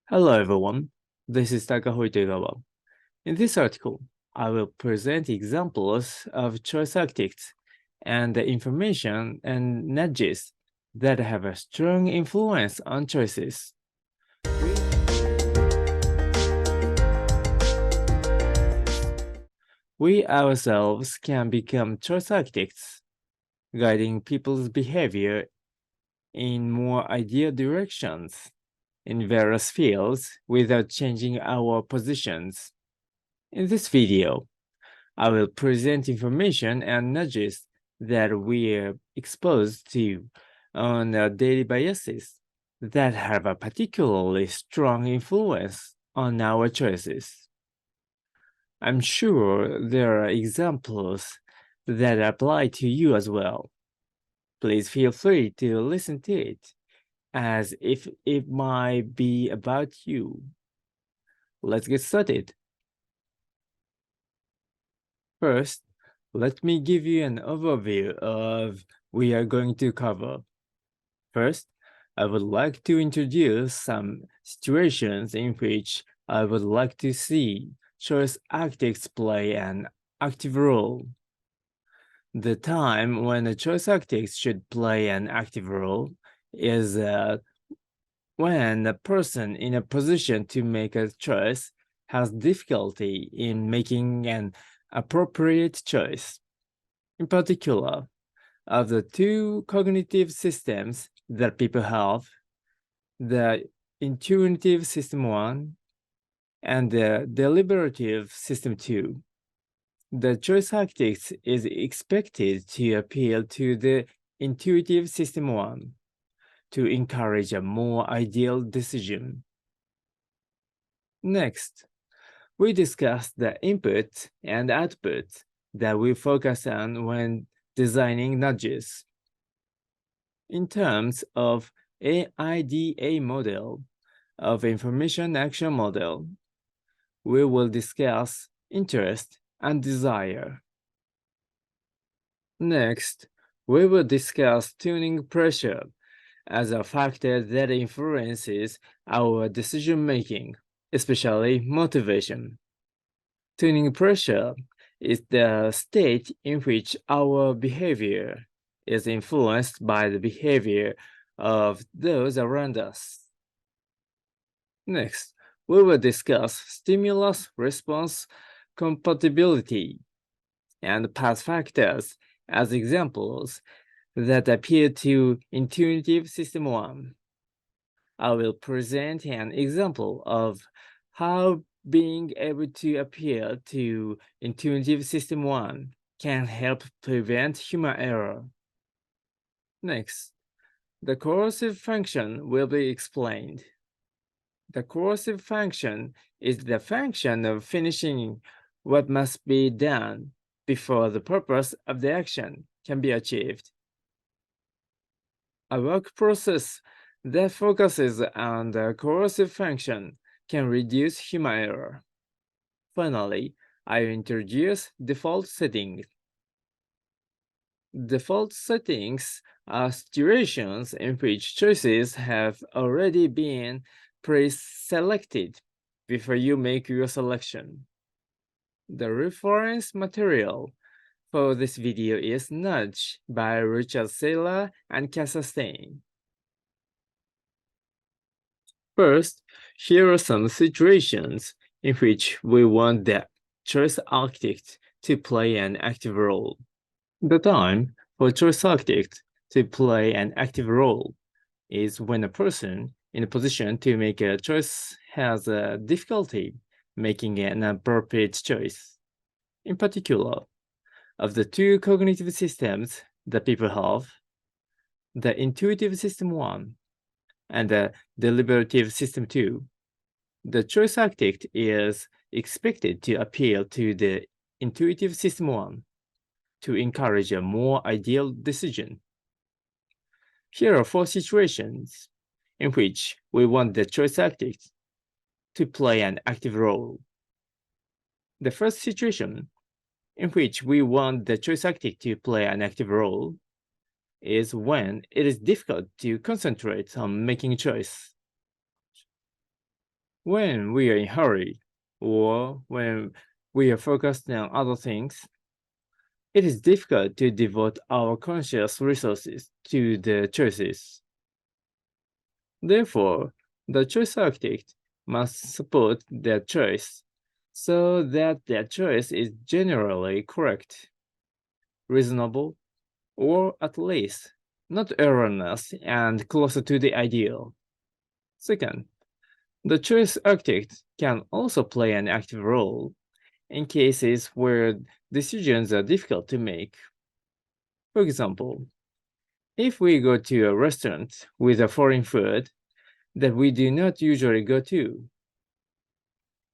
Hello everyone, this is Takaho Itoigawa. In this article, I will present examples of choice tactics and the information and nudges that have a strong influence on choices. We ourselves can become choice architects, guiding people's behavior in more ideal directions in various fields without changing our positions. In this video, I will present information and nudges that we're exposed to on daily biases that have a particularly strong influence on our choices. I'm sure there are examples that apply to you as well. Please feel free to listen to it as if it might be about you. Let's get started. First, let me give you an overview of what we are going to cover. First, I would like to introduce some situations in which I would like to see choice architects play an active role. The time when a choice architect should play an active role is when a person in a position to make a choice has difficulty in making an appropriate choice. In particular, of the two cognitive systems that people have, the intuitive system 1 and the deliberative system 2, the choice architect is expected to appeal to the intuitive system 1 to encourage a more ideal decision. Next, we discuss the input and output that we focus on when designing nudges. In terms of AIDA model of information action model, we will discuss interest and desire. Next, we will discuss tuning pressure as a factor that influences our decision-making, especially motivation. Tuning pressure is the state in which our behavior is influenced by the behavior of those around us. Next, we will discuss stimulus-response compatibility and path factors as examples that appeal to intuitive system 1. I will present an example of how being able to appeal to intuitive system 1 can help prevent human error. Next, the coercive function will be explained. The coercive function is the function of finishing what must be done before the purpose of the action can be achieved. A work process that focuses on the coercive function can reduce human error. Finally, I introduce default settings. Default settings are situations in which choices have already been pre-selected before you make your selection. The reference material for this video is Nudge by Richard Saylor and Kassastein. First, here are some situations in which we want the choice architect to play an active role. The time for choice architect to play an active role is when a person in a position to make a choice has a difficulty making an appropriate choice. In particular, of the two cognitive systems that people have, the intuitive system 1 and the deliberative system 2, the choice architect is expected to appeal to the intuitive system 1 to encourage a more ideal decision. Here are 4 situations in which we want the choice architect to play an active role. The first situation in which we want the choice architect to play an active role is when it is difficult to concentrate on making a choice. When we are in a hurry, or when we are focused on other things, it is difficult to devote our conscious resources to the choices. Therefore, the choice architect must support their choice so that their choice is generally correct, reasonable, or at least not erroneous and closer to the ideal. Second, the choice architect can also play an active role in cases where decisions are difficult to make. For example, if we go to a restaurant with a foreign food that we do not usually go to,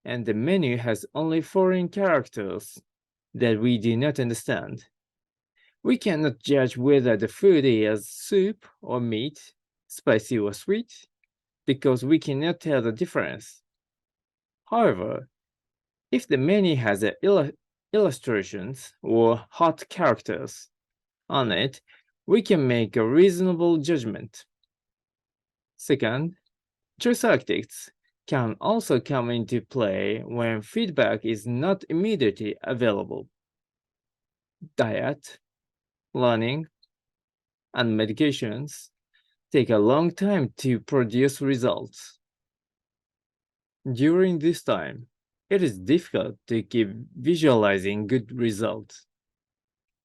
and the menu has only foreign characters that we do not understand, we cannot judge whether the food is soup or meat, spicy or sweet, because we cannot tell the difference. However, if the menu has illustrations or hot characters on it, we can make a reasonable judgment. Second, choice architects can also come into play when feedback is not immediately available. Diet, learning, and medications take a long time to produce results. During this time, it is difficult to keep visualizing good results.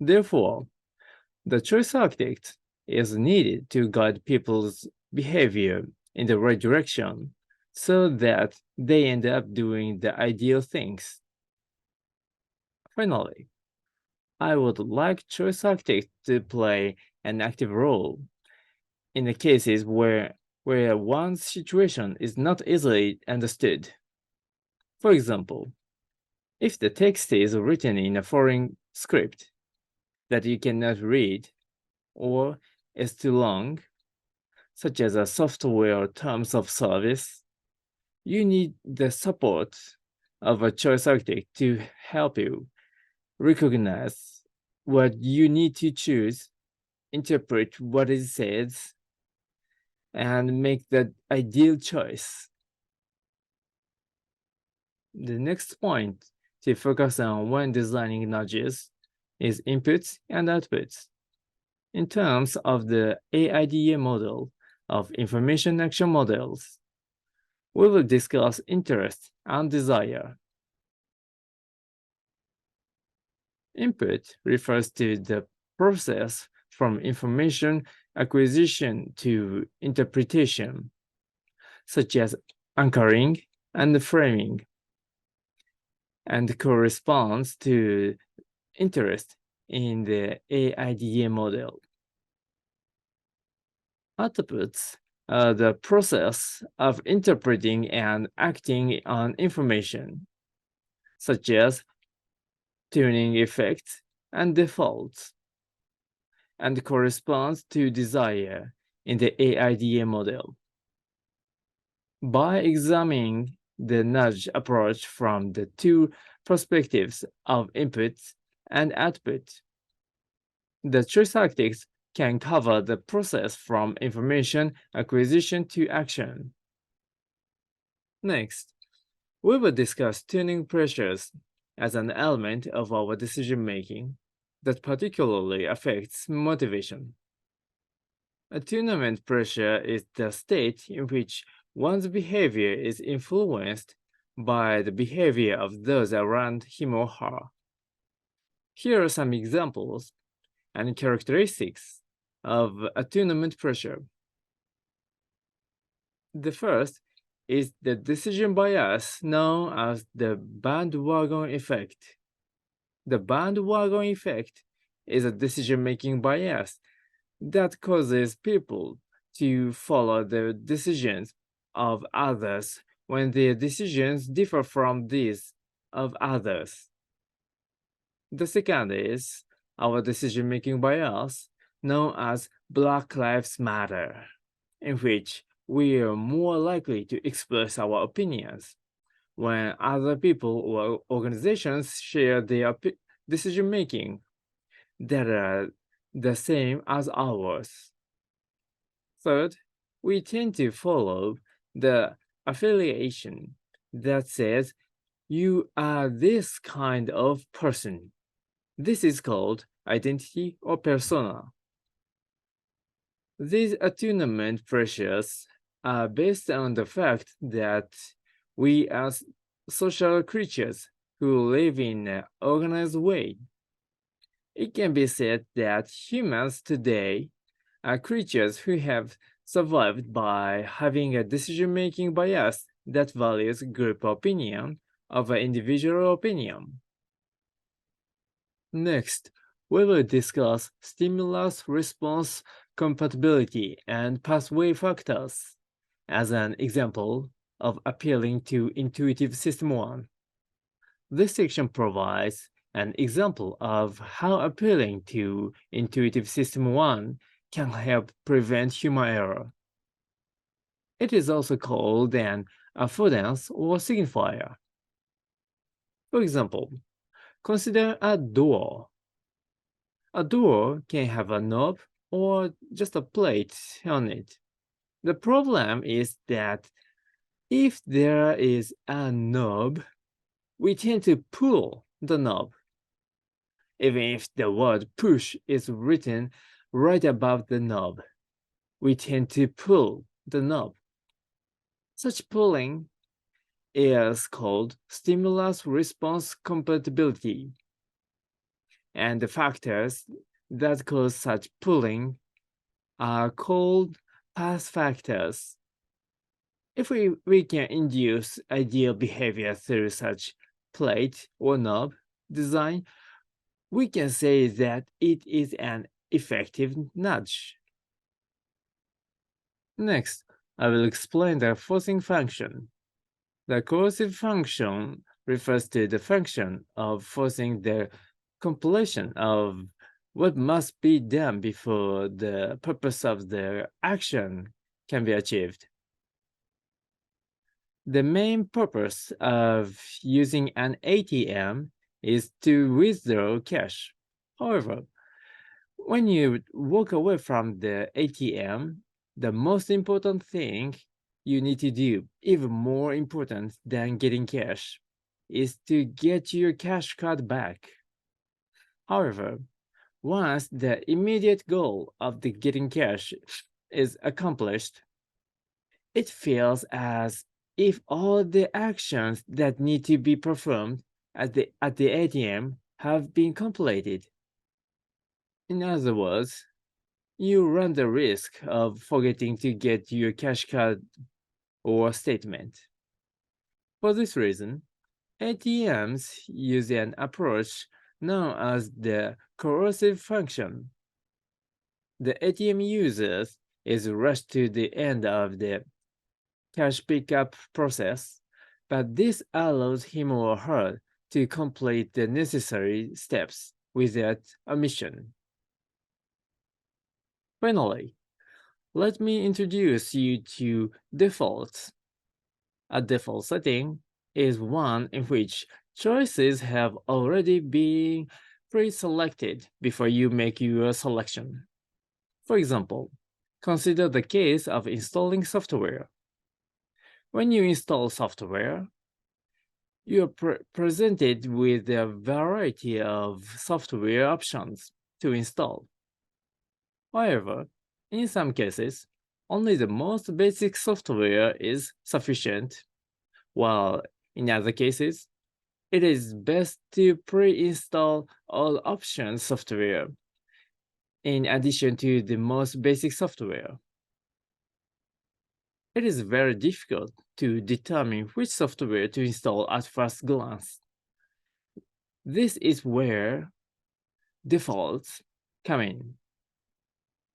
Therefore, the choice architect is needed to guide people's behavior in the right direction so that they end up doing the ideal things. Finally, I would like choice architect to play an active role in the cases where one's situation is not easily understood. For example, if the text is written in a foreign script that you cannot read or is too long, such as a software terms of service, you need the support of a choice architect to help you recognize what you need to choose, interpret what it says, and make the ideal choice. The next point to focus on when designing nudges is inputs and outputs. In terms of the AIDA model of information action models, we will discuss interest and desire. Input refers to the process from information acquisition to interpretation, such as anchoring and framing, and corresponds to interest in the AIDA model. Outputs are the process of interpreting and acting on information, such as tuning effects and defaults, and corresponds to desire in the AIDA model. By examining the nudge approach from the two perspectives of input and output, the choice architects can cover the process from information acquisition to action. Next, we will discuss tuning pressures as an element of our decision making that particularly affects motivation. Attunement pressure is the state in which one's behavior is influenced by the behavior of those around him or her. Here are some examples and characteristics of attunement pressure. The first is the decision bias known as the bandwagon effect. The bandwagon effect is a decision-making bias that causes people to follow the decisions of others when their decisions differ from these of others. The second is our decision-making bias, known as Black Lives Matter, in which we are more likely to express our opinions when other people or organizations share their decision-making that are the same as ours. Third, we tend to follow the affiliation that says you are this kind of person. This is called identity or persona. These attunement pressures are based on the fact that we are social creatures who live in an organized way. It can be said that humans today are creatures who have survived by having a decision-making bias that values group opinion over individual opinion. Next, we will discuss stimulus-response compatibility and pathway factors as an example of appealing to intuitive system 1. This section provides an example of how appealing to intuitive system 1 can help prevent human error. It is also called an affordance or signifier. For example, consider a door. A door can have a knob or just a plate on it. The problem is that if there is a knob, we tend to pull the knob, even if the word push is written right above the knob. We tend to pull the knob. Such pulling is called stimulus response compatibility. And the factors that cause such pulling are called path factors. If we can induce ideal behavior through such plate or knob design, we can say that it is an effective nudge. Next, I will explain the forcing function. The coercive function refers to the function of forcing the completion of what must be done before the purpose of the action can be achieved. The main purpose of using an ATM is to withdraw cash. However, when you walk away from the ATM, the most important thing you need to do, even more important than getting cash, is to get your cash card back. However, once the immediate goal of the getting cash is accomplished, it feels as if all the actions that need to be performed at the ATM have been completed. In other words, you run the risk of forgetting to get your cash card or statement. For this reason, ATMs use an approach known as the coercive function. The ATM user is rushed to the end of the cash pickup process, but this allows him or her to complete the necessary steps without omission. Finally, let me introduce you to defaults. A default setting is one in which choices have already been pre-selected before you make your selection. For example, consider the case of installing software. When you install software, you are presented with a variety of software options to install. However, in some cases, only the most basic software is sufficient, while in other cases, it is best to pre-install all options software in addition to the most basic software. It is very difficult to determine which software to install at first glance. This is where defaults come in.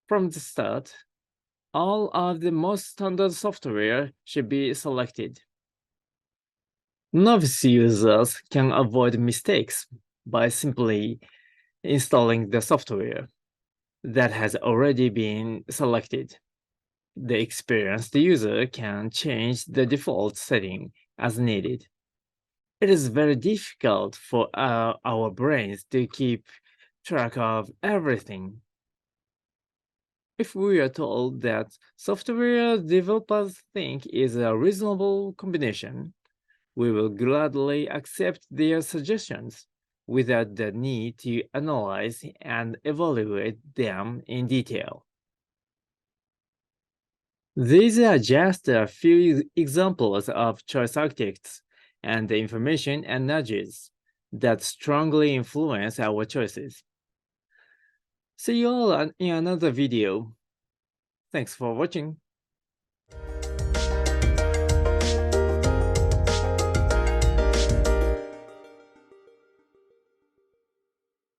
From the start, all of the most standard software should be selected. Novice users can avoid mistakes by simply installing the software that has already been selected. The experienced user can change the default setting as needed. It is very difficult for our brains to keep track of everything. If we are told that software developers think is a reasonable combination, we will gladly accept their suggestions without the need to analyze and evaluate them in detail. These are just a few examples of choice architects and the information and nudges that strongly influence our choices. See you all in another video. Thanks for watching.